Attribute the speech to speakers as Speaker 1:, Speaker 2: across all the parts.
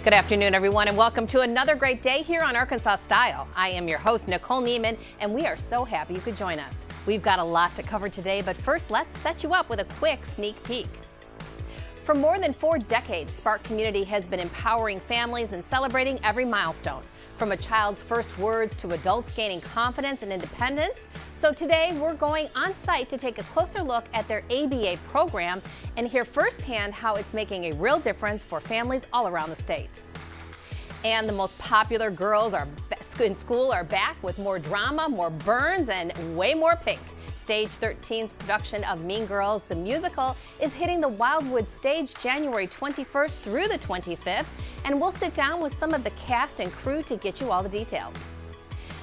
Speaker 1: Good afternoon, everyone, and welcome to another great day here on Arkansas Style. I am your host, Nicole Neiman, and we are so happy you could join us. We've got a lot to cover today, but first, let's set you up with a quick sneak peek. For more than 4 decades, Spark Community has been empowering families and celebrating every milestone, from a child's first words to adults gaining confidence and independence. So today, we're going on site to take a closer look at their ABA program and hear firsthand how it's making a real difference for families all around the state. And the most popular girls in school are back with more drama, more burns, and way more pink. Stage 13's production of Mean Girls, the musical, is hitting the Wildwood stage January 21st through the 25th, and we'll sit down with some of the cast and crew to get you all the details.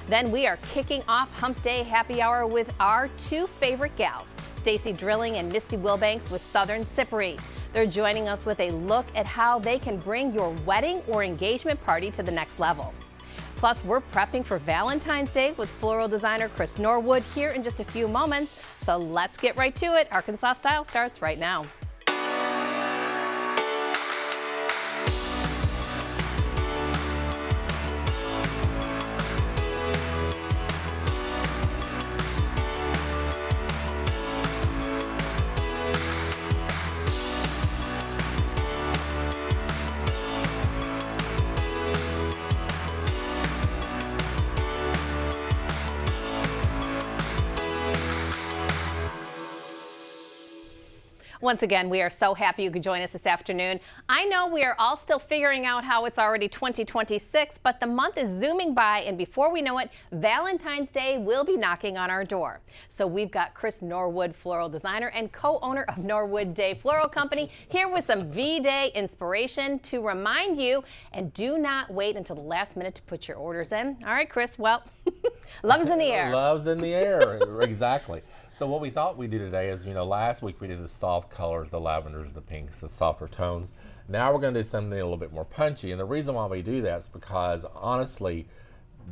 Speaker 1: Then we are kicking off Hump Day Happy Hour with our 2 favorite gals, Stacy Drilling and Misty Wilbanks with Southern Sippery. They're joining us with a look at how they can bring your wedding or engagement party to the next level. Plus, we're prepping for Valentine's Day with floral designer Chris Norwood here in just a few moments. So let's get right to it. Arkansas Style starts right now. Once again, we are so happy you could join us this afternoon. I know we are all still figuring out how it's already 2026, but the month is zooming by, and before we know it, Valentine's Day will be knocking on our door. So we've got Chris Norwood, floral designer and co-owner of Norwood Day Floral Company, here with some V-Day inspiration to remind you, and do not wait until the last minute to put your orders in. All right, Chris, well, love's in the air.
Speaker 2: Love's in the air, exactly. So what we thought we'd do today is, last week we did the soft colors, the lavenders, the pinks, the softer tones. Now we're going to do something a little bit more punchy. And the reason why we do that is because, honestly,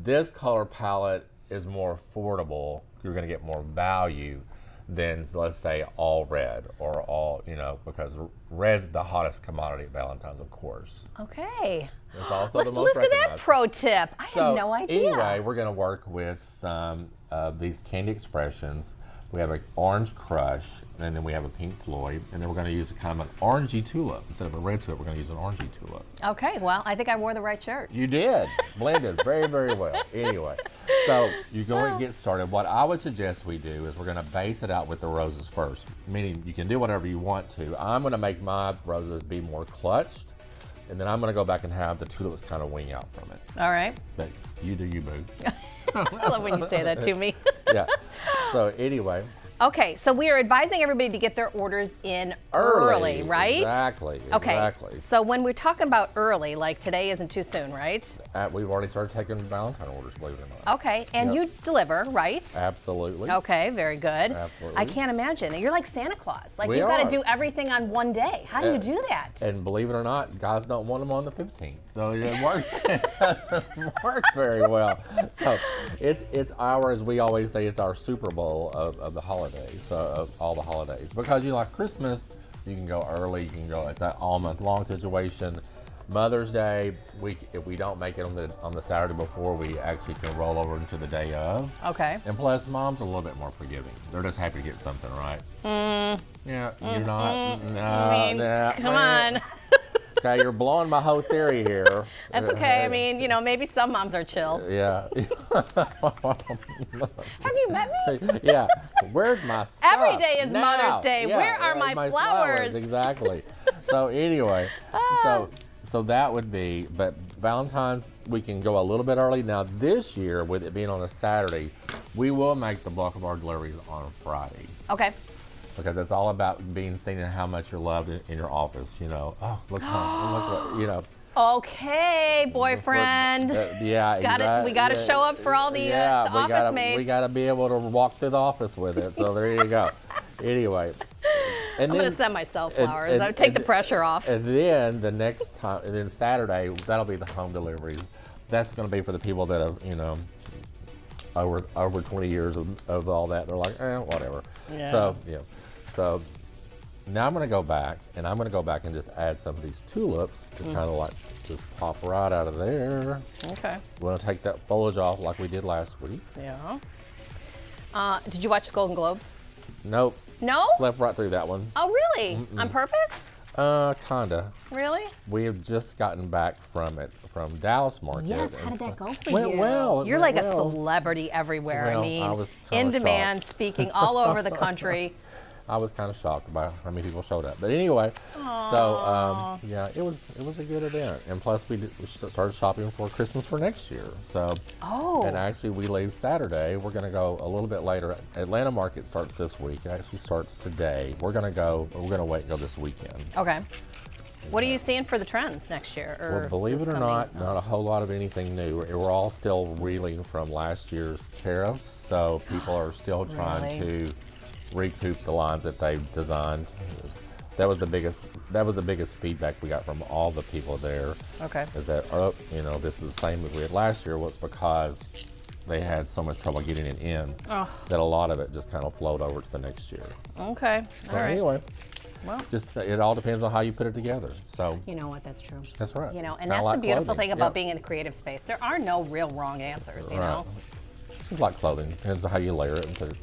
Speaker 2: this color palette is more affordable. You're going to get more value than, let's say, all red or all, because red's the hottest commodity at Valentine's, of course.
Speaker 1: Okay.
Speaker 2: It's also the most
Speaker 1: Look at
Speaker 2: recognized.
Speaker 1: that pro tip. I had no idea.
Speaker 2: Anyway, we're going to work with some of these candy expressions. We have an orange crush, and then we have a pink Floyd, and then we're going to use a kind of an orangey tulip. Instead of a red tulip, we're going to use an orangey tulip.
Speaker 1: Okay, well, I think I wore the right shirt.
Speaker 2: You did. Blended very, very well. Anyway, so you're going to get started. What I would suggest we do is we're going to base it out with the roses first, meaning you can do whatever you want to. I'm going to make my roses be more clutched, and then I'm going to go back and have the tulips kind of wing out from it.
Speaker 1: All right.
Speaker 2: But you do you, boo.
Speaker 1: I love when you say that to me.
Speaker 2: Yeah. So anyway.
Speaker 1: Okay, so we are advising everybody to get their orders in early, right?
Speaker 2: Exactly.
Speaker 1: Okay.
Speaker 2: Exactly.
Speaker 1: So when we're talking about early, like today isn't too soon, right?
Speaker 2: We've already started taking Valentine orders, believe it or not.
Speaker 1: Okay, and
Speaker 2: Yep.
Speaker 1: you deliver, right?
Speaker 2: Absolutely.
Speaker 1: Okay, very good.
Speaker 2: Absolutely.
Speaker 1: I can't imagine. You're like Santa Claus. Like
Speaker 2: We
Speaker 1: you've got to
Speaker 2: are.
Speaker 1: do everything on one day. How do you do that?
Speaker 2: And believe it or not, guys don't want them on the 15th. So it doesn't work very well. So it's our, as we always say, it's our Super Bowl of the holidays, of all the holidays. Because like Christmas, you can go early, you can go, it's an all month long situation. Mother's Day, if we don't make it on the Saturday before, we actually can roll over into the day of.
Speaker 1: Okay.
Speaker 2: And plus, moms are a little bit more forgiving. They're just happy to get something, right? Yeah, you're not. No,
Speaker 1: Come on.
Speaker 2: Okay, you're blowing my whole theory here.
Speaker 1: That's okay. I mean, maybe some moms are chill.
Speaker 2: Yeah.
Speaker 1: Have you met me?
Speaker 2: Yeah. Where's my stuff?
Speaker 1: Every day is
Speaker 2: now?
Speaker 1: Mother's Day.
Speaker 2: Yeah,
Speaker 1: Where are my flowers?
Speaker 2: Exactly. So anyway, so that would be, but Valentine's, we can go a little bit early. Now this year, with it being on a Saturday, we will make the bulk of our deliveries on a Friday.
Speaker 1: Okay.
Speaker 2: Because it's all about being seen and how much you're loved in your office. Oh, look what,
Speaker 1: Okay, boyfriend.
Speaker 2: Yeah,
Speaker 1: exactly. We got to show up for all the office mates.
Speaker 2: We got to be able to walk through the office with it. So there you go. Anyway.
Speaker 1: I'm going to send myself flowers. I'll take the pressure off.
Speaker 2: And then the next time, and then Saturday, that'll be the home deliveries. That's going to be for the people that have, over 20 years of all that. They're like, whatever.
Speaker 1: Yeah.
Speaker 2: So, yeah. So Now I'm going to go back, and I'm going to go back and just add some of these tulips to kind of like just pop right out of there.
Speaker 1: Okay.
Speaker 2: We're going to take that foliage off like we did last week.
Speaker 1: Yeah. Did you watch the Golden Globes?
Speaker 2: Nope.
Speaker 1: No?
Speaker 2: Slept right through that one.
Speaker 1: Oh, really? On purpose?
Speaker 2: Kinda.
Speaker 1: Really?
Speaker 2: We have just gotten back from it, from Dallas market.
Speaker 1: Yes, how did that go for
Speaker 2: went
Speaker 1: you?
Speaker 2: well. It
Speaker 1: You're
Speaker 2: went
Speaker 1: like a
Speaker 2: well.
Speaker 1: celebrity everywhere.
Speaker 2: Well,
Speaker 1: I mean,
Speaker 2: I was
Speaker 1: in
Speaker 2: kinda
Speaker 1: demand,
Speaker 2: shocked.
Speaker 1: speaking all over the country.
Speaker 2: I was kind of shocked by how many people showed up. But anyway, so yeah, it was a good event. And plus we started shopping for Christmas for next year. So, and actually we leave Saturday. We're going to go a little bit later. Atlanta market starts this week. It actually starts today. We're going to wait and go this weekend.
Speaker 1: Okay. What are you seeing for the trends next year? Or
Speaker 2: Well, believe it or
Speaker 1: this
Speaker 2: not,
Speaker 1: coming?
Speaker 2: not a whole lot of anything new. We're all still reeling from last year's tariffs, so people are still trying to recoup the lines that they've designed. That was the biggest feedback we got from all the people there.
Speaker 1: Okay.
Speaker 2: Is that this is the same as we had last year, was because they had so much trouble getting it in that a lot of it just kind of flowed over to the next year.
Speaker 1: Okay.
Speaker 2: So
Speaker 1: All right.
Speaker 2: anyway.
Speaker 1: Well,
Speaker 2: just it all depends on how you put it together. So
Speaker 1: you know what? That's true.
Speaker 2: that's right.
Speaker 1: You know, and
Speaker 2: Kinda
Speaker 1: that's
Speaker 2: like
Speaker 1: the beautiful
Speaker 2: clothing.
Speaker 1: thing about being in the creative space. There are no real wrong answers, you know?
Speaker 2: It's just like clothing. Depends on how you layer it and put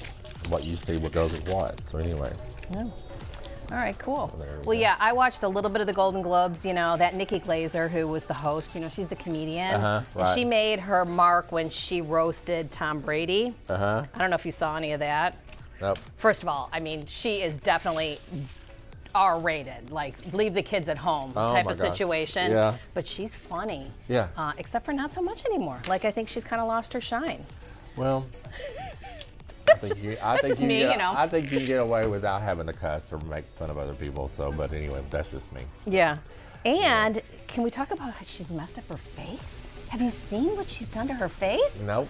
Speaker 2: what you see, what goes with what. So anyway.
Speaker 1: Yeah. All right, cool.
Speaker 2: There we
Speaker 1: Well,
Speaker 2: go.
Speaker 1: yeah, I watched a little bit of the Golden Globes. You know, that Nikki Glaser, who was the host, you know, she's the comedian.
Speaker 2: Right.
Speaker 1: And she made her mark when she roasted Tom Brady. I don't know if you saw any of that.
Speaker 2: Nope.
Speaker 1: First of all, I mean, she is definitely R-rated, like leave the kids at home type
Speaker 2: my
Speaker 1: of
Speaker 2: gosh.
Speaker 1: situation.
Speaker 2: Yeah.
Speaker 1: But she's funny.
Speaker 2: Yeah.
Speaker 1: Except for not so much anymore. Like, I think she's kind of lost her shine.
Speaker 2: Well,
Speaker 1: That's just me, you know.
Speaker 2: I think you can get away without having to cuss or make fun of other people. So, but anyway, that's just me.
Speaker 1: Yeah. And can we talk about how she's messed up her face? Have you seen what she's done to her face?
Speaker 2: Nope.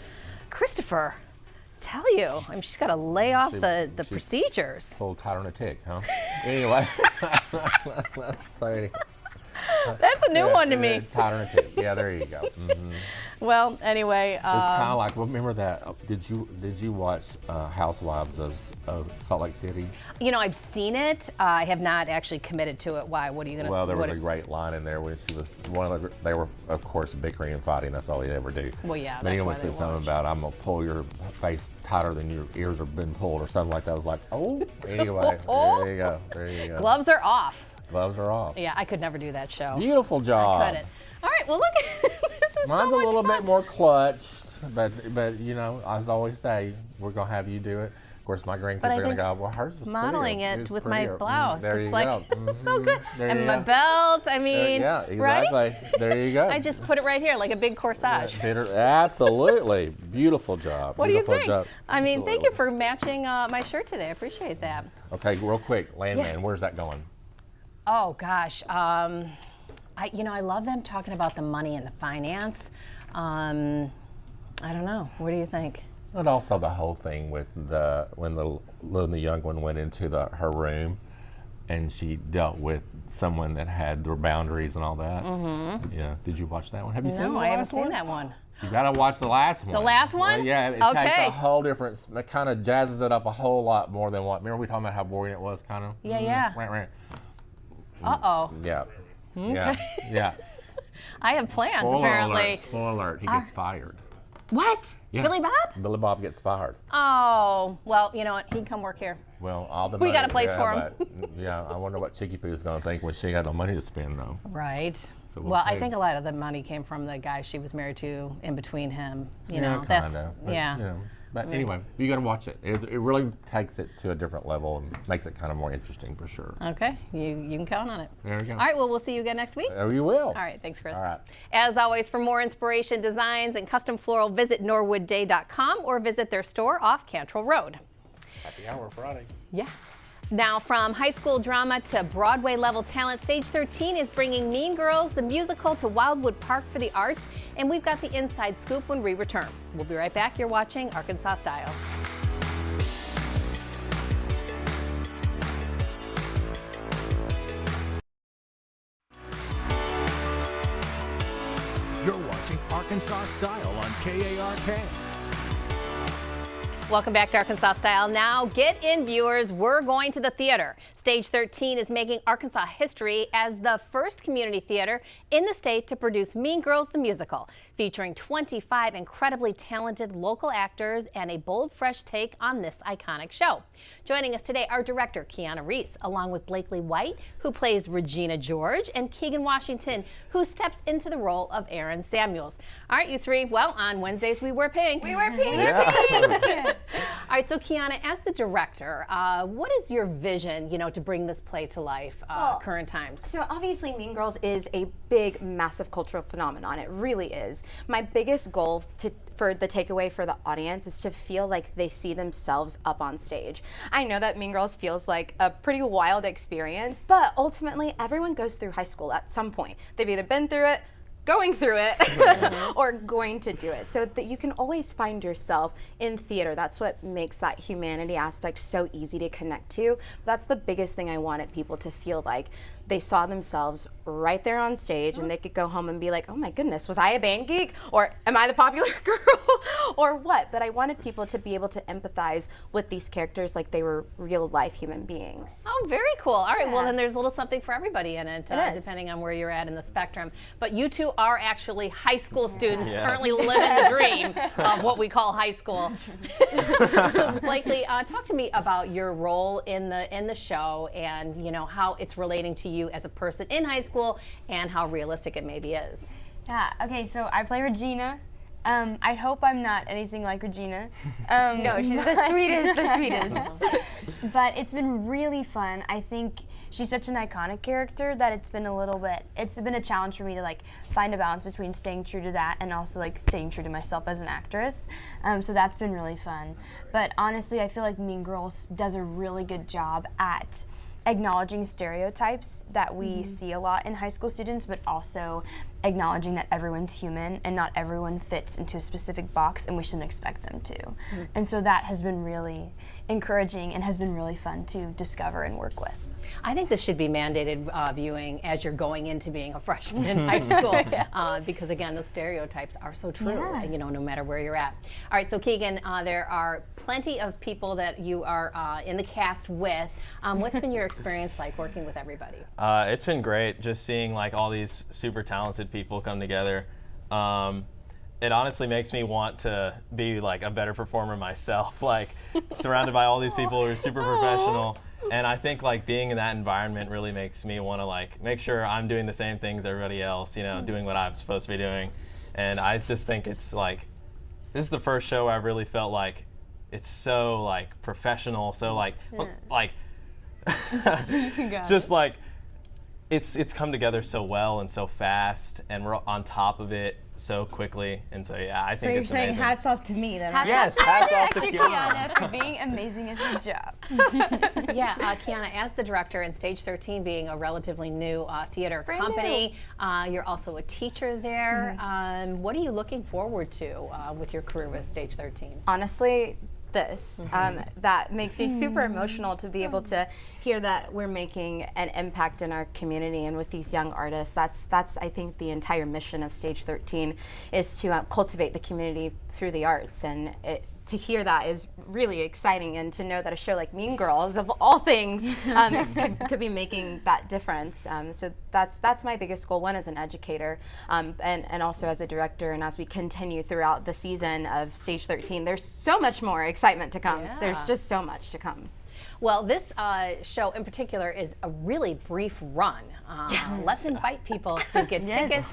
Speaker 1: Christopher, tell you. I mean, she's got to lay off the
Speaker 2: she's
Speaker 1: procedures.
Speaker 2: Full tight on a tick, huh? Anyway. So,
Speaker 1: That's a new one to me.
Speaker 2: Tight on a tick. Yeah, there you go.
Speaker 1: Well, anyway.
Speaker 2: It's kind of like, remember that? Did you watch Housewives of Salt Lake City?
Speaker 1: You know, I've seen it. I have not actually committed to it. Why? What are you going to say?
Speaker 2: Well, there was a great line in there when she was they were, of course, bickering and fighting. That's all they ever do.
Speaker 1: Well, yeah,
Speaker 2: But
Speaker 1: that's
Speaker 2: anyone
Speaker 1: why
Speaker 2: said
Speaker 1: they
Speaker 2: something
Speaker 1: watch.
Speaker 2: about, I'm going to pull your face tighter than your ears have been pulled or something like that. I was like, oh, anyway, there you go. There you go.
Speaker 1: Gloves are off.
Speaker 2: Gloves are off.
Speaker 1: Yeah, I could never do that show.
Speaker 2: Beautiful job.
Speaker 1: I couldn't. All right, well, look. This is
Speaker 2: Mine's
Speaker 1: so
Speaker 2: a little
Speaker 1: much
Speaker 2: bit more clutched, but you know, as I always say, we're going to have you do it. Of course, my grandkids
Speaker 1: I
Speaker 2: are going to
Speaker 1: think
Speaker 2: go, well, hers was
Speaker 1: modeling
Speaker 2: prettier.
Speaker 1: it
Speaker 2: was
Speaker 1: with my
Speaker 2: prettier."
Speaker 1: blouse.
Speaker 2: There
Speaker 1: It's
Speaker 2: you
Speaker 1: like
Speaker 2: go.
Speaker 1: so good.
Speaker 2: There
Speaker 1: And
Speaker 2: you
Speaker 1: my
Speaker 2: go.
Speaker 1: belt. I mean,
Speaker 2: Yeah, exactly.
Speaker 1: right?
Speaker 2: There you go.
Speaker 1: I just put it right here like a big corsage.
Speaker 2: Absolutely. Beautiful job.
Speaker 1: What do you
Speaker 2: Beautiful
Speaker 1: think?
Speaker 2: job.
Speaker 1: I mean, thank you
Speaker 2: Absolutely.
Speaker 1: for matching my shirt today. I appreciate that.
Speaker 2: Okay, real quick, Landman,
Speaker 1: Yes.
Speaker 2: where's that going?
Speaker 1: Oh gosh, I love them talking about the money and the finance. I don't know. What do you think?
Speaker 2: And also the whole thing with when the young one went into her room, and she dealt with someone that had their boundaries and all that. Mm-hmm. Yeah. Did you watch that one? Have you seen the
Speaker 1: No, I haven't
Speaker 2: last
Speaker 1: seen
Speaker 2: one?
Speaker 1: that one.
Speaker 2: You gotta watch the last one.
Speaker 1: The last one?
Speaker 2: Well, yeah, it takes
Speaker 1: Okay.
Speaker 2: a whole different. It kind of jazzes it up a whole lot more than what. Remember we talking about how boring it was, kind of.
Speaker 1: Yeah.
Speaker 2: Right.
Speaker 1: Uh-oh.
Speaker 2: Yeah. Yeah. Yeah.
Speaker 1: I have plans,
Speaker 2: Spoiler
Speaker 1: apparently.
Speaker 2: alert. Spoiler alert. He gets fired.
Speaker 1: What?
Speaker 2: Yeah.
Speaker 1: Billy Bob?
Speaker 2: Billy Bob gets fired.
Speaker 1: Oh, well, you know what? He can come work here.
Speaker 2: Well, all the
Speaker 1: We
Speaker 2: money,
Speaker 1: got a place
Speaker 2: yeah,
Speaker 1: for him.
Speaker 2: but, yeah, I wonder what Chicky Poo's going to think when she got no money to spend, though.
Speaker 1: Right.
Speaker 2: So we'll
Speaker 1: well, I
Speaker 2: see.
Speaker 1: think a lot of the money came from the guy she was married to in between him. You know,
Speaker 2: kind of.
Speaker 1: yeah.
Speaker 2: You know. But anyway, you got to watch it. It really takes it to a different level and makes it kind of more interesting for sure.
Speaker 1: Okay, you can count on it.
Speaker 2: There we go.
Speaker 1: All right, well, we'll see you again next week.
Speaker 2: Oh, you will.
Speaker 1: All right, thanks, Chris.
Speaker 2: All right.
Speaker 1: As always, for more inspiration, designs, and custom floral, visit norwoodday.com or visit their store off Cantrell Road.
Speaker 2: Happy Hour Friday.
Speaker 1: Yeah. Now, from high school drama to Broadway level talent, Stage 13 is bringing Mean Girls, the musical, to Wildwood Park for the arts, and we've got the inside scoop when we return. We'll be right back. You're watching Arkansas Style.
Speaker 3: You're watching Arkansas Style on KARK.
Speaker 1: Welcome back to Arkansas Style. Now, get in, viewers. We're going to the theater. Stage 13 is making Arkansas history as the first community theater in the state to produce Mean Girls the Musical, featuring 25 incredibly talented local actors and a bold, fresh take on this iconic show. Joining us today are director Kiana Reese, along with Blakely White, who plays Regina George, and Keegan Washington, who steps into the role of Aaron Samuels. All right, you three. Well, on Wednesdays we wear pink.
Speaker 3: We wear pink.
Speaker 1: Yeah. All right, so Kiana, as the director, what is your vision, to bring this play to life, current times?
Speaker 3: So obviously Mean Girls is a big, massive cultural phenomenon. It really is. My biggest goal for the takeaway for the audience is to feel like they see themselves up on stage. I know that Mean Girls feels like a pretty wild experience, but ultimately everyone goes through high school at some point. They've either been through it, going through it, or going to do it, so that you can always find yourself in theater. That's what makes that humanity aspect so easy to connect to. That's the biggest thing I wanted people to feel like they saw themselves right there on stage, and they could go home and be like, oh my goodness, was I a band geek? Or am I the popular girl? Or what? But I wanted people to be able to empathize with these characters like they were real life human beings.
Speaker 1: Oh, very cool. All right, well then there's a little something for everybody in it, depending on where you're at in the spectrum. But you two are actually high school students currently living the dream of what we call high school. Blakely, talk to me about your role in the show, and how it's relating to you as a person in high school and how realistic it maybe is.
Speaker 4: Yeah, okay, so I play Regina. I hope I'm not anything like Regina.
Speaker 3: No, she's the sweetest.
Speaker 4: But it's been really fun. I think she's such an iconic character that it's been a challenge for me to find a balance between staying true to that and also staying true to myself as an actress. So that's been really fun. But honestly, I feel like Mean Girls does a really good job at acknowledging stereotypes that we see a lot in high school students, but also acknowledging that everyone's human and not everyone fits into a specific box, and we shouldn't expect them to. And so that has been really encouraging and has been really fun to discover and work with.
Speaker 1: I think this should be mandated viewing as you're going into being a freshman in high school, because again, the stereotypes are so true, no matter where you're at. All right, so Keegan, there are plenty of people that you are in the cast with. What's been your experience like working with everybody?
Speaker 5: It's been great, just seeing all these super talented people come together. It honestly makes me want to be a better performer myself, surrounded by all these people who are super professional. And I think being in that environment really makes me want to make sure I'm doing the same things everybody else, doing what I'm supposed to be doing. And I just think it's this is the first show where I've really felt it's so professional, so just it's come together so well and so fast, and we're on top of it so quickly, and so I think it's amazing.
Speaker 6: So you're saying hats off to me then?
Speaker 5: Yes, hats off to
Speaker 4: Kiana for being amazing at her job.
Speaker 1: Kiana, as the director in Stage 13 being a relatively new theater company, you're also a teacher there. What are you looking forward to with your career with Stage 13?
Speaker 3: Honestly, that makes me super emotional to be able to hear that we're making an impact in our community and with these young artists. That's I think the entire mission of Stage 13 is to cultivate the community through the arts, and to hear that is really exciting, and to know that a show like Mean Girls, of all things, could be making that difference. So that's my biggest goal, one as an educator, and also as a director. And as we continue throughout the season of Stage 13, there's so much more excitement to come. There's just so much to come.
Speaker 1: Well, this show in particular is a really brief run. Let's invite people to get tickets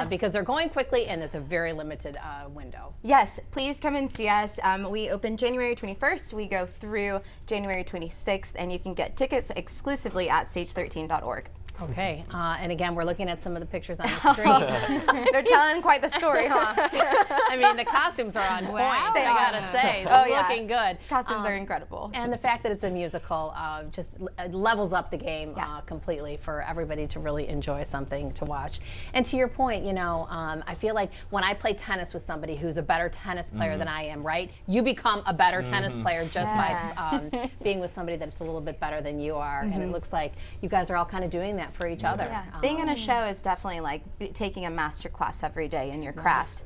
Speaker 1: because they're going quickly and it's a very limited window.
Speaker 3: Yes, please come and see us. We open January 21st. We go through January 26th, and you can get tickets exclusively at stage13.org.
Speaker 1: Okay, and again, we're looking at some of the pictures on the screen.
Speaker 3: They're telling quite the story, huh?
Speaker 1: I mean, the costumes are on point, I gotta say. They're looking good.
Speaker 3: Costumes are incredible.
Speaker 1: And the fact that it's a musical just levels up the game completely for everybody to really enjoy something to watch. And to your point, I feel like when I play tennis with somebody who's a better tennis player than I am, right? You become a better tennis player just by being with somebody that's a little bit better than you are. And it looks like you guys are all kind of doing that that for each other.
Speaker 3: Yeah. Being in a show is definitely like taking a master class every day in your craft.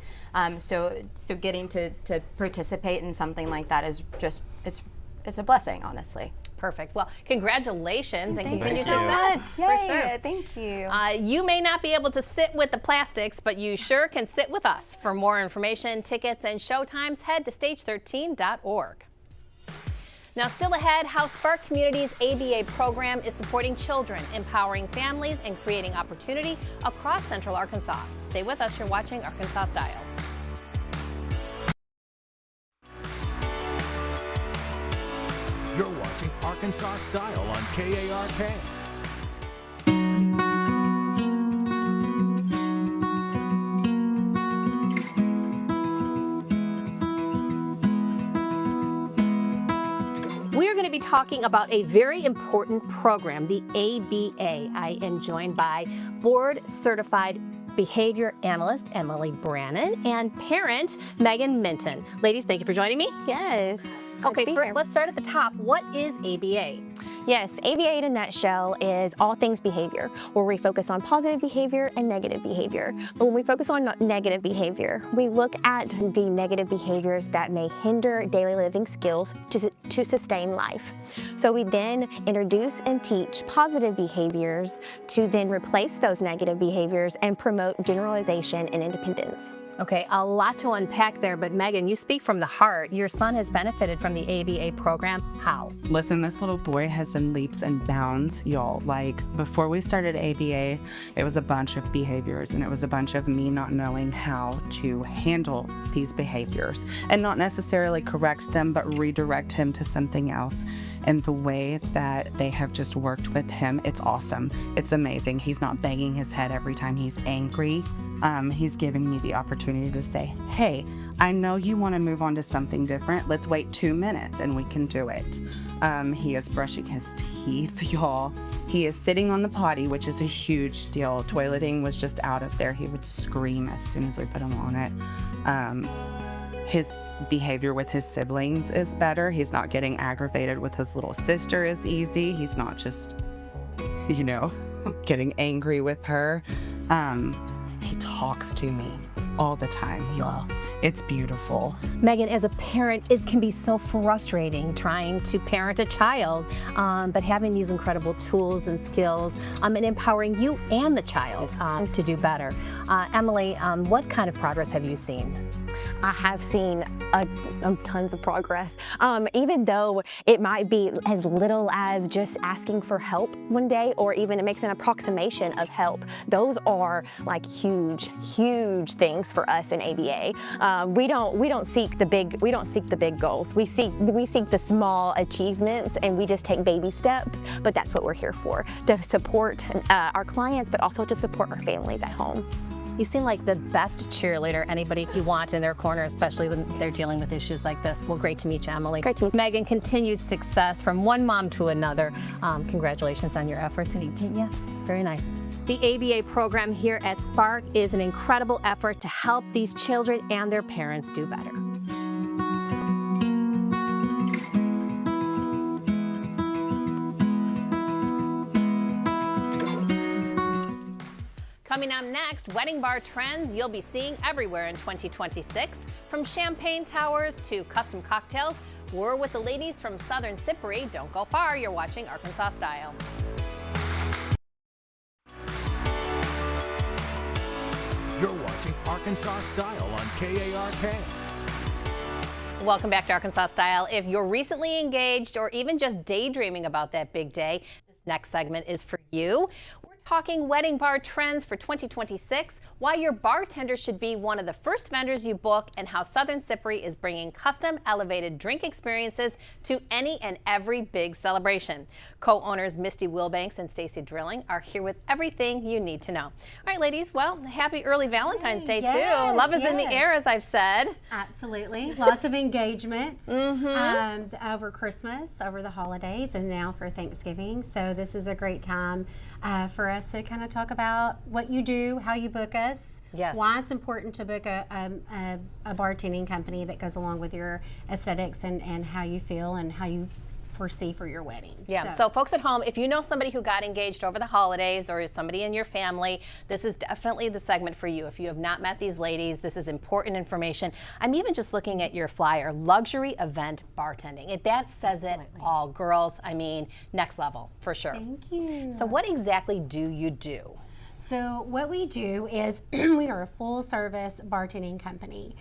Speaker 3: So getting to participate in something like that is just, it's a blessing, honestly.
Speaker 1: Perfect. Well, congratulations and continued
Speaker 5: you.
Speaker 1: success.
Speaker 3: Yay,
Speaker 1: For sure.
Speaker 3: thank you.
Speaker 1: You may not be able to sit with the plastics, but you sure can sit with us. For more information, tickets, and showtimes, head to stage13.org. Now, still ahead, how Spark Community's ABA program is supporting children, empowering families, and creating opportunity across Central Arkansas. Stay with us. You're watching Arkansas Style.
Speaker 6: You're watching Arkansas Style on KARK.
Speaker 1: We are going to be talking about a very important program, the ABA. I am joined by board certified behavior analyst Emily Brannon and parent Megan Minton. Ladies, thank you for joining me.
Speaker 7: Yes.
Speaker 1: Okay, first let's start at the top. What is ABA?
Speaker 7: Yes, ABA in a nutshell is all things behavior, where we focus on positive behavior and negative behavior. But when we focus on negative behavior, we look at the negative behaviors that may hinder daily living skills to sustain life. So we then introduce and teach positive behaviors to then replace those negative behaviors and promote generalization and independence.
Speaker 1: Okay, a lot to unpack there, but Megan, you speak from the heart. Your son has benefited from the ABA program. How?
Speaker 8: Listen, this little boy has done leaps and bounds, y'all. Like, before we started ABA, it was a bunch of behaviors, and it was a bunch of me not knowing how to handle these behaviors and not necessarily correct them, but redirect him to something else. And the way that they have just worked with him, it's awesome. It's amazing. He's not banging his head every time he's angry. He's giving me the opportunity to say, hey, I know you want to move on to something different. Let's wait 2 minutes and we can do it. He is brushing his teeth, y'all. He is sitting on the potty, which is a huge deal. Toileting was just out of there. He would scream as soon as we put him on it. His behavior with his siblings is better. He's not getting aggravated with his little sister as easy. He's not just, you know, getting angry with her. He talks to me all the time, y'all. It's beautiful.
Speaker 1: Megan, as a parent, it can be so frustrating trying to parent a child, but having these incredible tools and skills and empowering you and the child to do better. Emily, what kind of progress have you seen?
Speaker 7: I have seen tons of progress. Even though it might be as little as just asking for help one day, or even it makes an approximation of help. Those are like huge things for us in ABA. We don't seek the big goals. We seek the small achievements, and we just take baby steps. But that's what we're here for, to support our clients, but also to support our families at home.
Speaker 1: You seem like the best cheerleader anybody could want in their corner, especially when they're dealing with issues like this. Well, great to meet you, Emily.
Speaker 7: Great to meet you.
Speaker 1: Megan, continued success from one mom to another. Congratulations on your efforts. And yeah, very nice. The ABA program here at Spark is an incredible effort to help these children and their parents do better. Coming up next, wedding bar trends you'll be seeing everywhere in 2026. From champagne towers to custom cocktails, we're with the ladies from Southern Cypri. Don't go far, you're watching Arkansas Style.
Speaker 6: You're watching Arkansas Style on KARK.
Speaker 1: Welcome back to Arkansas Style. If you're recently engaged or even just daydreaming about that big day, this next segment is for you. We're talking wedding bar trends for 2026, why your bartender should be one of the first vendors you book, and how Southern Cypri is bringing custom elevated drink experiences to any and every big celebration. Co-owners Misty Wilbanks and Stacy Drilling are here with everything you need to know. All right, ladies, well, happy early Valentine's Day too. Love is in the air, as I've said.
Speaker 9: Absolutely. Lots of engagements over Christmas, over the holidays, and now for Thanksgiving. So this is a great time for us to kind of talk about what you do, how you book us, why it's important to book a bartending company that goes along with your aesthetics and how you feel and how you foresee for your wedding.
Speaker 1: Yeah, so folks at home, if you know somebody who got engaged over the holidays or somebody in your family, this is definitely the segment for you. If you have not met these ladies, this is important information. I'm even just looking at your flyer, luxury event bartending. That says it all. Girls, I mean, next level for sure.
Speaker 9: Thank you.
Speaker 1: So what exactly do you do?
Speaker 9: So what we do is we are a full service bartending company.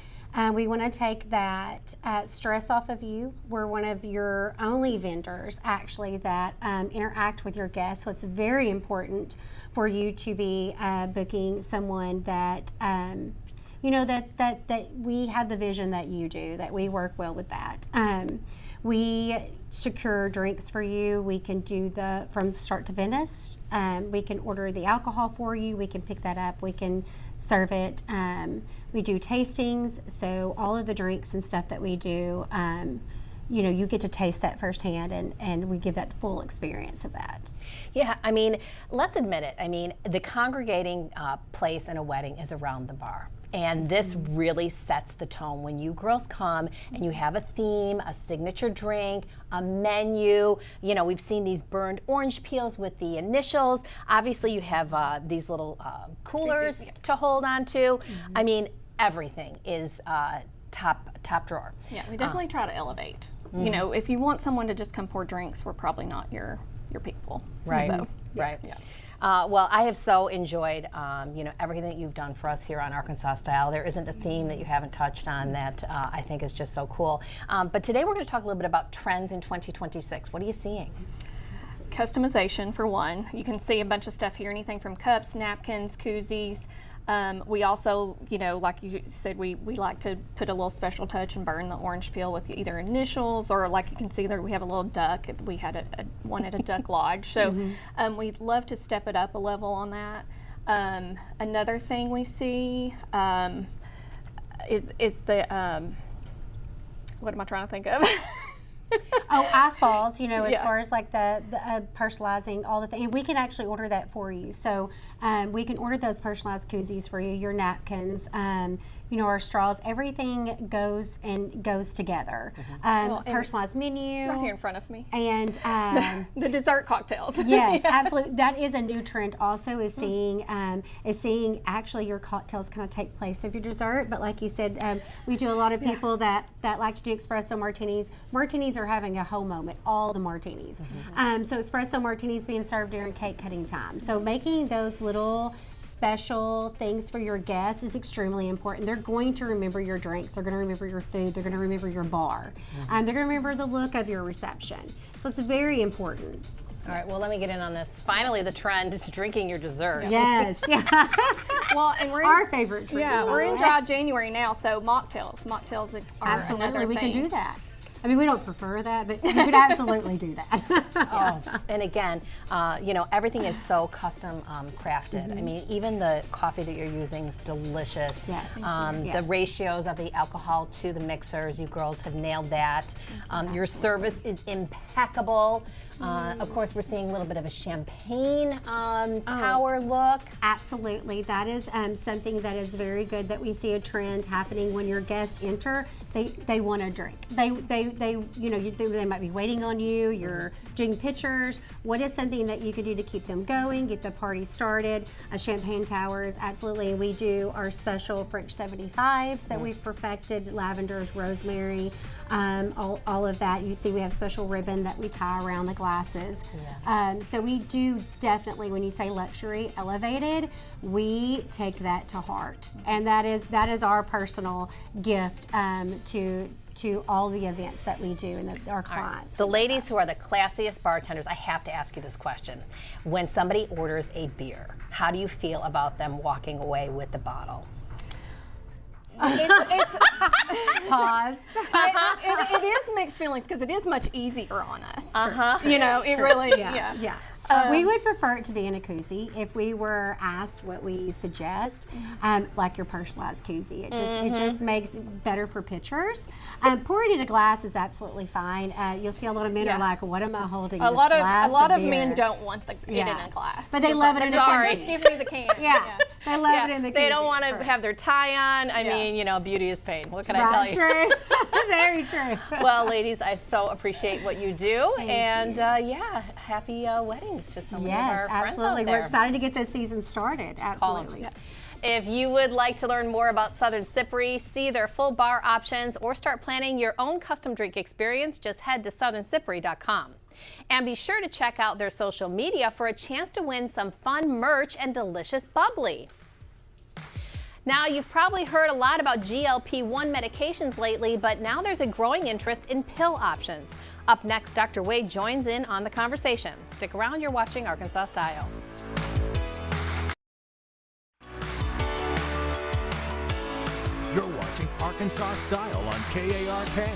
Speaker 9: We want to take that stress off of you. We're one of your only vendors actually that interact with your guests. So it's very important for you to be booking someone that you know that we have the vision that you do, that we work well with that. We secure drinks for you. We can do the from start to finish. We can order the alcohol for you. We can pick that up. We can serve it. We do tastings, so all of the drinks and stuff that we do, you know, you get to taste that firsthand, and we give that full experience of that.
Speaker 1: Yeah, I mean, let's admit it. I mean, the congregating place in a wedding is around the bar. And this really sets the tone when you girls come and you have a theme, a signature drink, a menu. You know, we've seen these burned orange peels with the initials. Obviously, you have these little coolers to hold on to. I mean, everything is top drawer.
Speaker 10: Yeah, we definitely try to elevate. You know, if you want someone to just come pour drinks, we're probably not your people.
Speaker 1: Right.
Speaker 10: So,
Speaker 1: right.
Speaker 10: Yeah.
Speaker 1: Well, I have so enjoyed, you know, everything that you've done for us here on Arkansas Style. There isn't a theme that you haven't touched on that I think is just so cool. But today we're going to talk a little bit about trends in 2026. What are you seeing?
Speaker 10: Customization for one. You can see a bunch of stuff here, anything from cups, napkins, koozies. We also, you know, like you said, we like to put a little special touch and burn the orange peel with either initials, or like you can see there we have a little duck. We had one at a duck lodge. So we'd love to step it up a level on that. Another thing we see is the, what am I trying to think of?
Speaker 9: Oh, ice balls, you know, as far as like the personalizing all the things. We can actually order that for you. So we can order those personalized koozies for you, your napkins, you know, our straws, everything goes together.
Speaker 10: Well,
Speaker 9: personalized menu.
Speaker 10: Right here in front of me.
Speaker 9: And
Speaker 10: the dessert cocktails.
Speaker 9: Yes, absolutely. That is a new trend also, is seeing actually your cocktails kind of take place of your dessert. But like you said, we do a lot of people that like to do espresso martinis. Martinis are having a whole moment, all the martinis. So espresso martinis being served during cake cutting time. So making those little special things for your guests is extremely important. They're going to remember your drinks, they're going to remember your food, they're going to remember your bar, they're going to remember the look of your reception. So it's very important.
Speaker 1: All right, well, let me get in on this. Finally, the trend is drinking your dessert.
Speaker 9: Yes, yeah.
Speaker 10: Well, and we're in,
Speaker 9: our favorite drink.
Speaker 10: Yeah, we're in dry January now, so mocktails are
Speaker 9: absolutely
Speaker 10: another
Speaker 9: we
Speaker 10: thing.
Speaker 9: can do that. I mean, we don't prefer that, but we could absolutely do that.
Speaker 1: Oh, and again, you know, everything is so custom crafted. I mean, even the coffee that you're using is delicious.
Speaker 9: Yes.
Speaker 1: The ratios of the alcohol to the mixers, you girls have nailed that. Your service is impeccable. Of course, we're seeing a little bit of a champagne tower look.
Speaker 9: Absolutely. That is something that is very good, that we see a trend happening when your guests enter. They want a drink. They you know, they might be waiting on you. You're doing pictures. What is something that you could do to keep them going, get the party started? A champagne towers, absolutely. We do our special French 75s that we've perfected, lavenders, rosemary, all of that. You see we have special ribbon that we tie around the glasses. So we do definitely, when you say luxury elevated, we take that to heart, and that is our personal gift to all the events that we do and our clients.
Speaker 1: The ladies who are the classiest bartenders, I have to ask you this question. When somebody orders a beer, how do you feel about them walking away with the bottle?
Speaker 10: It's
Speaker 9: Pause.
Speaker 10: it is mixed feelings, because it is much easier on us. You know, it really,
Speaker 9: yeah. We would prefer it to be in a koozie. If we were asked what we suggest, like your personalized koozie, it just makes it better for pictures. Pouring in a glass is absolutely fine. You'll see a lot of men are like, "What am I holding?"
Speaker 10: A lot of
Speaker 9: beer?
Speaker 10: men don't want it in a glass,
Speaker 9: but they love it in a can.
Speaker 10: Just give me the can.
Speaker 9: Yeah. They love it in the
Speaker 1: They don't
Speaker 9: koozie.
Speaker 1: want to have their tie on. I mean, you know, beauty is pain. What can I tell you?
Speaker 9: True. Very true.
Speaker 1: Well, ladies, I so appreciate what you do. And yeah, happy weddings to some of our
Speaker 9: Yes,
Speaker 1: friends
Speaker 9: absolutely.
Speaker 1: out there.
Speaker 9: We're excited to get this season started. Absolutely.
Speaker 1: If you would like to learn more about Southern Cypri, see their full bar options, or start planning your own custom drink experience, just head to southerncypri.com. And be sure to check out their social media for a chance to win some fun merch and delicious bubbly. Now, you've probably heard a lot about GLP-1 medications lately, but now there's a growing interest in pill options. Up next, Dr. Wade joins in on the conversation. Stick around, you're watching Arkansas Style.
Speaker 6: You're watching Arkansas Style on KARK.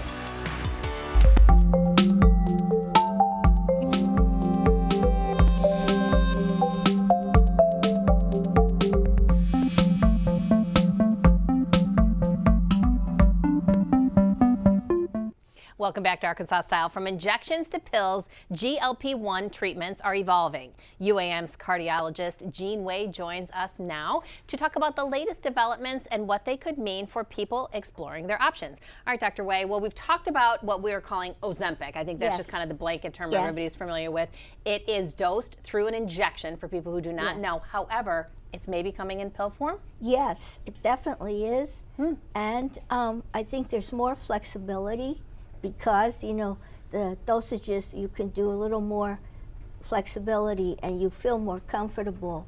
Speaker 1: Welcome back to Arkansas Style. From injections to pills, GLP-1 treatments are evolving. UAM's cardiologist Jean Wade joins us now to talk about the latest developments and what they could mean for people exploring their options. All right, Dr. Wade, well, we've talked about what we're calling Ozempic. I think that's just kind of the blanket term everybody's familiar with. It is dosed through an injection for people who do not know. However, it's maybe coming in pill form?
Speaker 11: Yes, it definitely is. And I think there's more flexibility, because, you know, the dosages, you can do a little more flexibility and you feel more comfortable,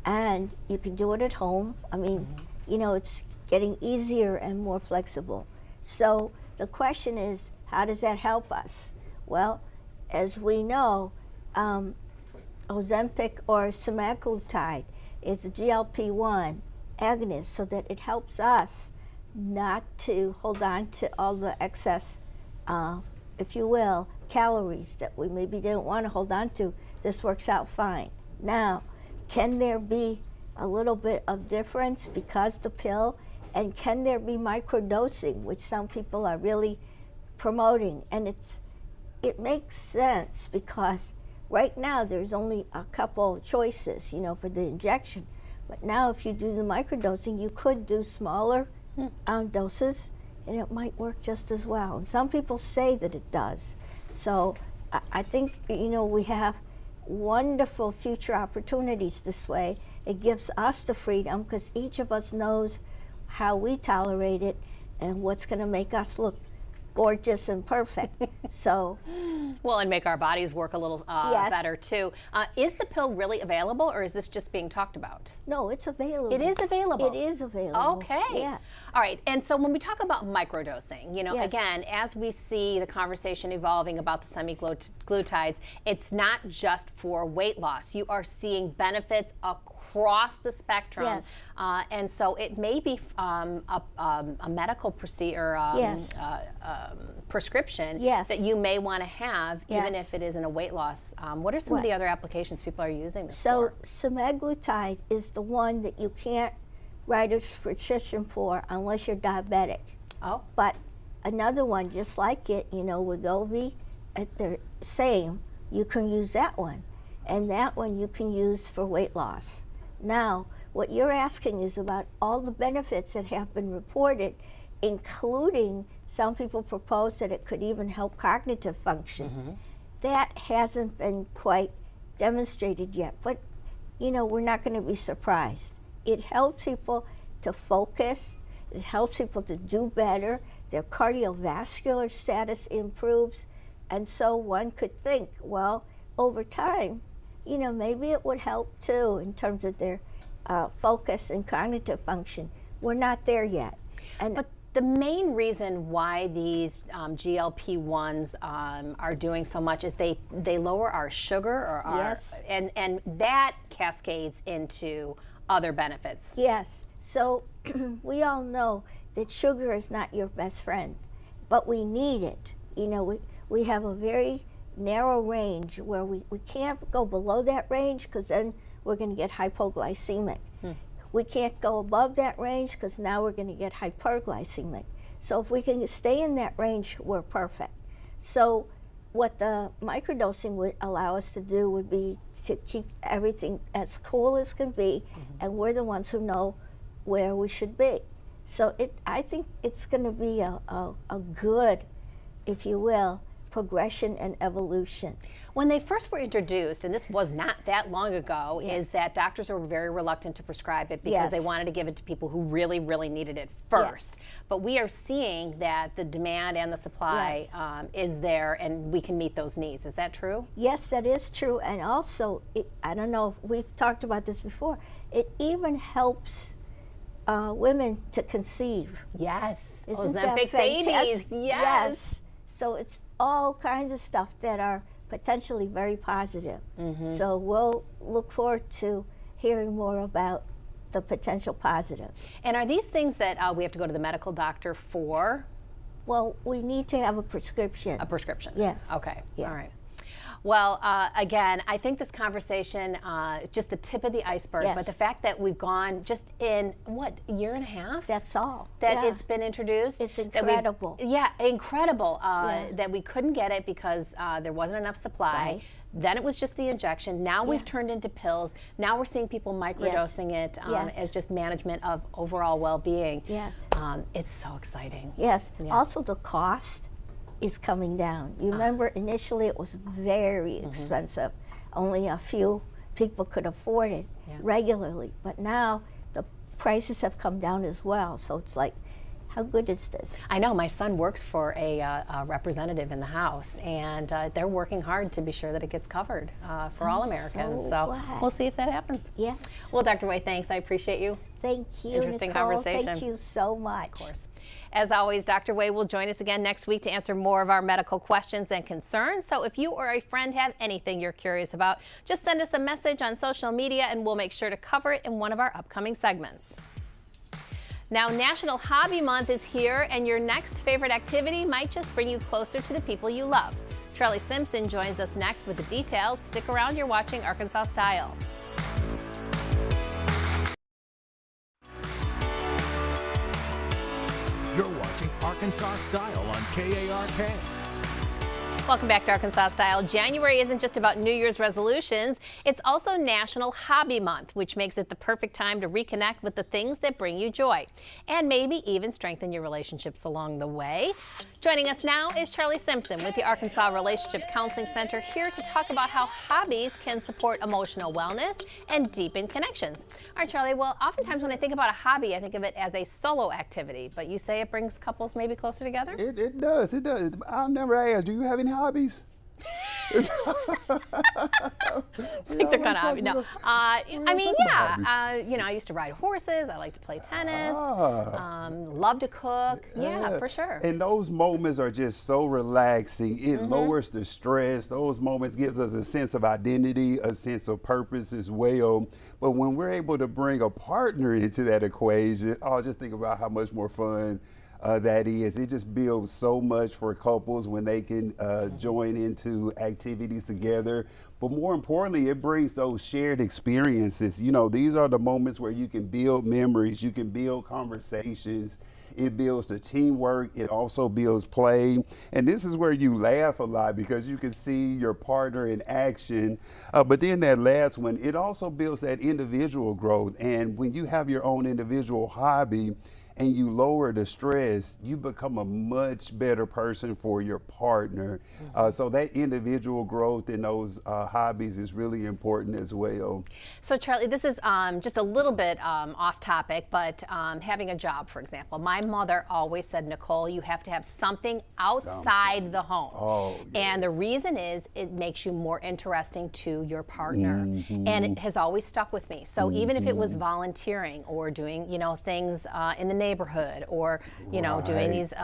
Speaker 11: and you can do it at home. I mean, you know, it's getting easier and more flexible. So the question is, how does that help us? Well, as we know, Ozempic or semaglutide is a GLP-1 agonist, so that it helps us not to hold on to all the excess if you will, calories that we maybe didn't want to hold on to. This works out fine. Now, can there be a little bit of difference because the pill, and can there be microdosing, which some people are really promoting? And it makes sense, because right now there's only a couple choices, you know, for the injection. But now if you do the microdosing, you could do smaller doses, and it might work just as well. And some people say that it does. So I think, you know, we have wonderful future opportunities this way. It gives us the freedom, because each of us knows how we tolerate it and what's going to make us look gorgeous and perfect. So,
Speaker 1: well, and make our bodies work a little better too. Is the pill really available, or is this just being talked about?
Speaker 11: No, it's available.
Speaker 1: It is available.
Speaker 11: It is available.
Speaker 1: Okay.
Speaker 11: Yes.
Speaker 1: All right. And so when we talk about microdosing, you know, again, as we see the conversation evolving about the semaglutides, it's not just for weight loss. You are seeing benefits across the spectrum.
Speaker 11: Yes.
Speaker 1: And so it may be a medical procedure, prescription that you may want to have, even if it isn't a weight loss. What are some of the other applications people are using this for?
Speaker 11: So semaglutide is the one that you can't write a prescription for unless you're diabetic.
Speaker 1: Oh.
Speaker 11: But another one just like it, you know, Wegovy, they're same, you can use that one. And that one you can use for weight loss. Now, what you're asking is about all the benefits that have been reported, including some people propose that it could even help cognitive function. That hasn't been quite demonstrated yet, but you know, we're not going to be surprised. It helps people to focus, it helps people to do better, their cardiovascular status improves, and so one could think, well, over time, you know, maybe it would help too in terms of their focus and cognitive function. We're not there yet.
Speaker 1: But the main reason why these GLP-1s are doing so much is they lower our sugar, or and that cascades into other benefits.
Speaker 11: Yes. So we all know that sugar is not your best friend, but we need it. You know, we have a very narrow range where we can't go below that range, because then we're going to get hypoglycemic. We can't go above that range, because now we're going to get hyperglycemic. So if we can stay in that range, we're perfect. So what the microdosing would allow us to do would be to keep everything as cool as can be, and we're the ones who know where we should be. So I think it's going to be a good, if you will, progression and evolution.
Speaker 1: When they first were introduced, and this was not that long ago,
Speaker 11: Yes.
Speaker 1: is that doctors were very reluctant to prescribe it because they
Speaker 11: Yes.
Speaker 1: wanted to give it to people who really, really needed it first. But we are seeing that the demand and the supply is there, and we can meet those needs. Is that true?
Speaker 11: Yes, that is true. And also, I don't know if we've talked about this before, it even helps women to conceive.
Speaker 1: Yes.
Speaker 11: Isn't that
Speaker 1: Ozempic
Speaker 11: fantastic?
Speaker 1: babies. Yes.
Speaker 11: So it's all kinds of stuff that are potentially very positive. So we'll look forward to hearing more about the potential positives.
Speaker 1: And are these things that we have to go to the medical doctor for?
Speaker 11: Well, we need to have a prescription.
Speaker 1: A prescription?
Speaker 11: Yes.
Speaker 1: Okay.
Speaker 11: Yes.
Speaker 1: All right. Well, again, I think this conversation is just the tip of the iceberg,
Speaker 11: Yes.
Speaker 1: but the fact that we've gone just in, what, a year and a half?
Speaker 11: That's all.
Speaker 1: That
Speaker 11: Yeah.
Speaker 1: it's been introduced.
Speaker 11: It's
Speaker 1: that we've-
Speaker 11: incredible.
Speaker 1: Yeah, incredible.
Speaker 11: Yeah.
Speaker 1: That we couldn't get it because there wasn't enough supply.
Speaker 11: Right.
Speaker 1: Then it was just the injection. Now we've turned into pills. Now we're seeing people microdosing it
Speaker 11: Yes.
Speaker 1: as just management of overall well-being.
Speaker 11: Yes.
Speaker 1: It's so exciting.
Speaker 11: Yes.
Speaker 1: Yeah.
Speaker 11: Also, the cost is coming down. You remember initially it was very expensive. Only a few people could afford it regularly. But now the prices have come down as well. So it's like, how good is this?
Speaker 1: I know my son works for a representative in the House, and they're working hard to be sure that it gets covered for all Americans.
Speaker 11: so
Speaker 1: So
Speaker 11: glad.
Speaker 1: we'll see if that happens.
Speaker 11: Yes.
Speaker 1: Well, Dr. Way, thanks. I appreciate you.
Speaker 11: Thank you,
Speaker 1: Interesting
Speaker 11: Nicole.
Speaker 1: conversation.
Speaker 11: Thank you so much.
Speaker 1: Of course. As always, Dr. Way will join us again next week to answer more of our medical questions and concerns. So if you or a friend have anything you're curious about, just send us a message on social media and we'll make sure to cover it in one of our upcoming segments. Now, National Hobby Month is here, and your next favorite activity might just bring you closer to the people you love. Charlie Simpson joins us next with the details. Stick around, you're watching Arkansas Style.
Speaker 6: You're watching Arkansas Style on KARK.
Speaker 1: Welcome back to Arkansas Style. January isn't just about New Year's resolutions, it's also National Hobby Month, which makes it the perfect time to reconnect with the things that bring you joy, and maybe even strengthen your relationships along the way. Joining us now is Charlie Simpson with the Arkansas Relationship Counseling Center, here to talk about how hobbies can support emotional wellness and deepen connections. All right, Charlie, well, oftentimes when I think about a hobby, I think of it as a solo activity, but you say it brings couples maybe closer together?
Speaker 12: It does. I'll never ask, do you have any hobbies?
Speaker 1: I think they're kind of obvious. No, I mean, yeah. I used to ride horses. I like to play tennis. Love to cook. Yeah, for sure.
Speaker 12: And those moments are just so relaxing. It lowers the stress. Those moments gives us a sense of identity, a sense of purpose as well. But when we're able to bring a partner into that equation, just think about how much more fun that is. It just builds so much for couples when they can join into activities together. But more importantly, it brings those shared experiences. You know, these are the moments where you can build memories, you can build conversations. It builds the teamwork. It also builds play. And this is where you laugh a lot because you can see your partner in action. But then that last one, it also builds that individual growth. And when you have your own individual hobby, and you lower the stress, you become a much better person for your partner. So that individual growth in those hobbies is really important as well.
Speaker 1: So Charlie, this is just a little bit off topic, but having a job, for example. My mother always said, Nicole, you have to have something outside the home.
Speaker 12: Oh,
Speaker 1: and the reason is it makes you more interesting to your partner. And it has always stuck with me. So even if it was volunteering or doing, things in the neighborhood or, doing these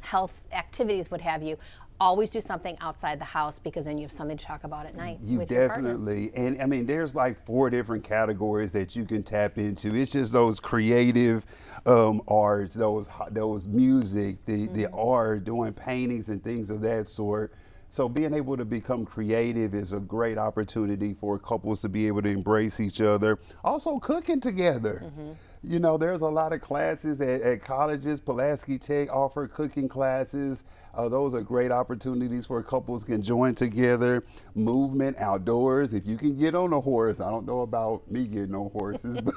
Speaker 1: health activities, what have you, always do something outside the house because then you have something to talk about at night with your partner.
Speaker 12: And I mean, there's like 4 different categories that you can tap into. It's just those creative arts, those music, the art, doing paintings and things of that sort. So being able to become creative is a great opportunity for couples to be able to embrace each other. Also cooking together. You know, there's a lot of classes at colleges. Pulaski Tech offer cooking classes. Those are great opportunities where couples can join together. Movement outdoors. If you can get on a horse, I don't know about me getting on horses, but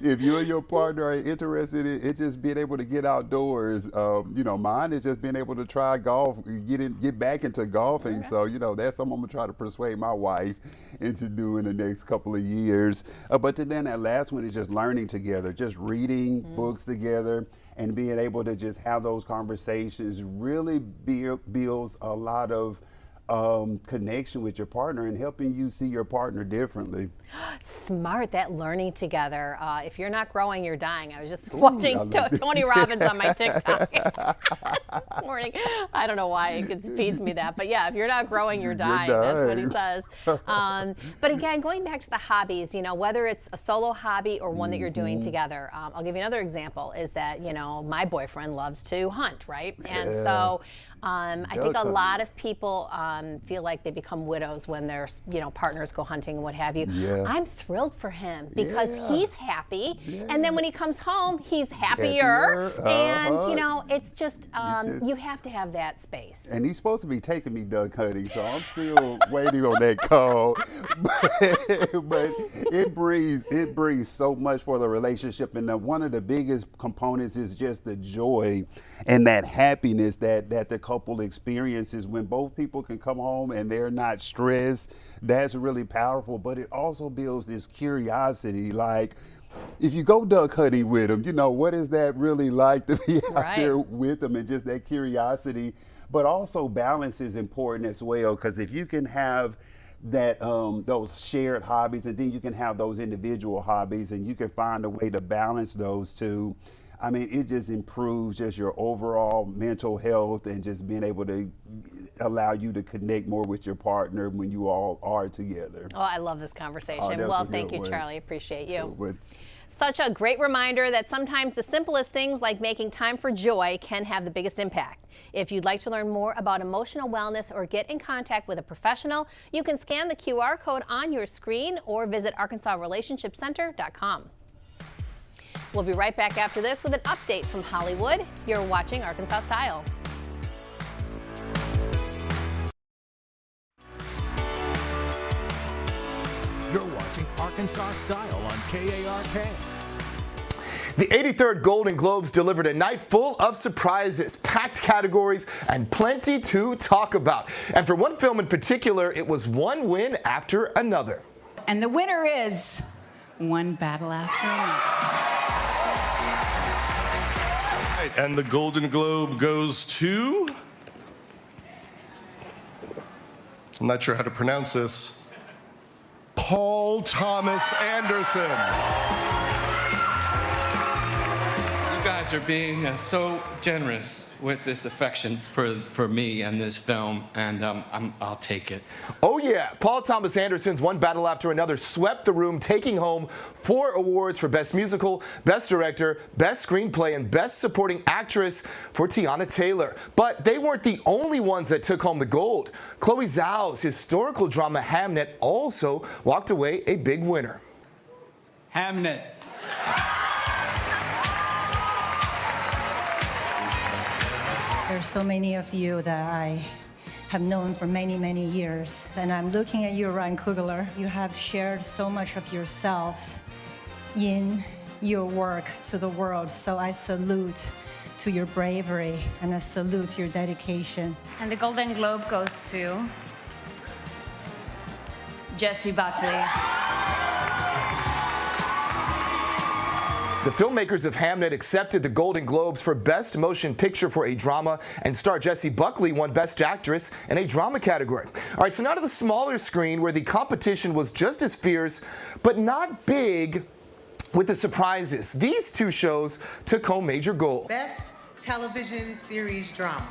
Speaker 12: if you and your partner are interested in just being able to get outdoors, you know, mine is just being able to try golf, get back into golfing. So, you know, that's something I'm gonna try to persuade my wife into doing the next couple of years. But then that last one is just learning together, just reading books together, and being able to just have those conversations really builds a lot of connection with your partner and helping you see your partner differently.
Speaker 1: Smart, that learning together. If you're not growing, you're dying. I was just watching Tony Robbins on my TikTok this morning. I don't know why it feeds me that, but yeah, if you're not growing, you're dying. That's what he says. But again, going back to the hobbies, you know, whether it's a solo hobby or one that you're doing together. I'll give you another example is that, you know, my boyfriend loves to hunt, right? And so I think a lot of people feel like they become widows when their, you know, partners go hunting and what have you. I'm thrilled for him because he's happy, and then when he comes home, he's happier. And you know, it's just you have to have that space.
Speaker 12: And he's supposed to be taking me duck hunting, so I'm still waiting on that call. But it brings so much for the relationship, and one of the biggest components is just the joy and that happiness that the couple experiences when both people can come home and they're not stressed. That's really powerful, but it also builds this curiosity. Like, if you go duck hunting with them, you know, what is that really like to be out there with them, and just that curiosity. But also balance is important as well, because if you can have that those shared hobbies, and then you can have those individual hobbies, and you can find a way to balance those two, I mean, it just improves just your overall mental health and just being able to allow you to connect more with your partner when you all are together.
Speaker 1: Oh, I love this conversation. Well, thank you, Charlie. Appreciate you.
Speaker 13: Such a great reminder that sometimes the simplest things like making time for joy can have the biggest impact. If you'd like to learn more about emotional wellness or get in contact with a professional, you can scan the QR code on your screen or visit ArkansasRelationshipCenter.com. We'll be right back after this with an update from Hollywood. You're watching Arkansas Style.
Speaker 6: You're watching Arkansas Style on KARK.
Speaker 14: The 83rd Golden Globes delivered a night full of surprises, packed categories, and plenty to talk about. And for one film in particular, it was one win after another.
Speaker 15: And the winner is One Battle After Another.
Speaker 16: And the Golden Globe goes to, I'm not sure how to pronounce this, Paul Thomas Anderson.
Speaker 17: You guys are being so generous with this affection for me and this film, and I'll take it.
Speaker 14: Oh yeah, Paul Thomas Anderson's One Battle After Another swept the room, taking home 4 awards for Best Musical, Best Director, Best Screenplay, and Best Supporting Actress for Tiana Taylor. But they weren't the only ones that took home the gold. Chloe Zhao's historical drama Hamnet also walked away a big winner.
Speaker 18: Hamnet.
Speaker 19: There's so many of you that I have known for many, many years. And I'm looking at you, Ryan Coogler. You have shared so much of yourselves in your work to the world. So I salute to your bravery and I salute your dedication.
Speaker 20: And the Golden Globe goes to Jessie Buckley.
Speaker 14: The filmmakers of Hamnet accepted the Golden Globes for Best Motion Picture for a Drama, and star Jessie Buckley won Best Actress in a Drama category. All right, so now to the smaller screen where the competition was just as fierce, but not big with the surprises. These 2 shows took home major gold.
Speaker 21: Best Television Series Drama.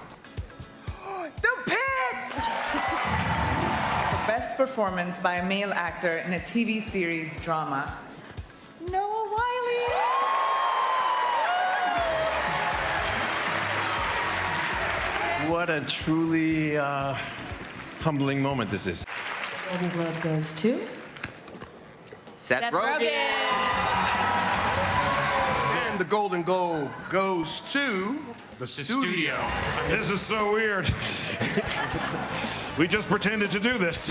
Speaker 21: The Pit!
Speaker 22: The best performance by a male actor in a TV series drama.
Speaker 21: Noah Wiley.
Speaker 23: What a truly humbling moment this is.
Speaker 20: Golden Globe goes to
Speaker 21: Seth Rogen.
Speaker 16: the Golden Globe goes to the studio.
Speaker 23: This is so weird. We just pretended to do this.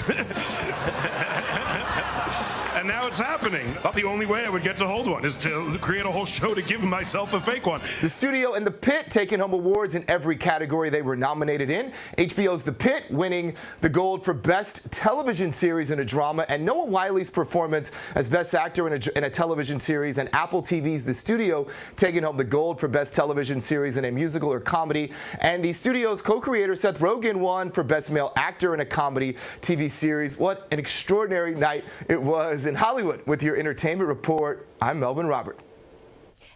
Speaker 23: And now it's happening. I thought the only way I would get to hold one is to create a whole show to give myself a fake one.
Speaker 14: The studio and The Pit taking home awards in every category they were nominated in. HBO's The Pit winning the gold for Best Television Series in a Drama, and Noah Wiley's performance as Best Actor in a Television Series, and Apple TV's The Studio taking home the gold for Best Television Series in a Musical or Comedy. And the studio's co-creator Seth Rogen won for Best Male Actor in a Comedy TV Series. What an extraordinary night it was in Hollywood. With your entertainment report, I'm Melvin Robert.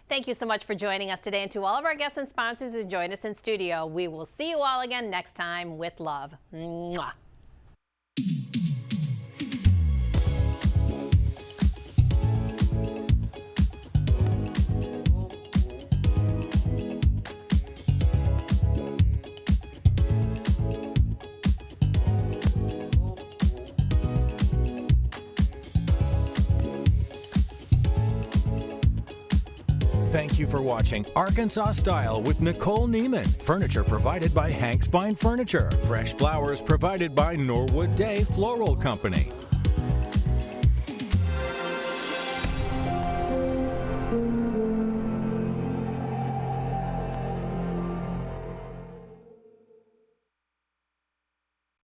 Speaker 1: Thank you so much for joining us today, and to all of our guests and sponsors who joined us in studio. We will see you all again next time with love. Mwah.
Speaker 6: Thank you for watching Arkansas Style with Nicole Neiman. Furniture provided by Hank's Fine Furniture. Fresh flowers provided by Norwood Day Floral Company.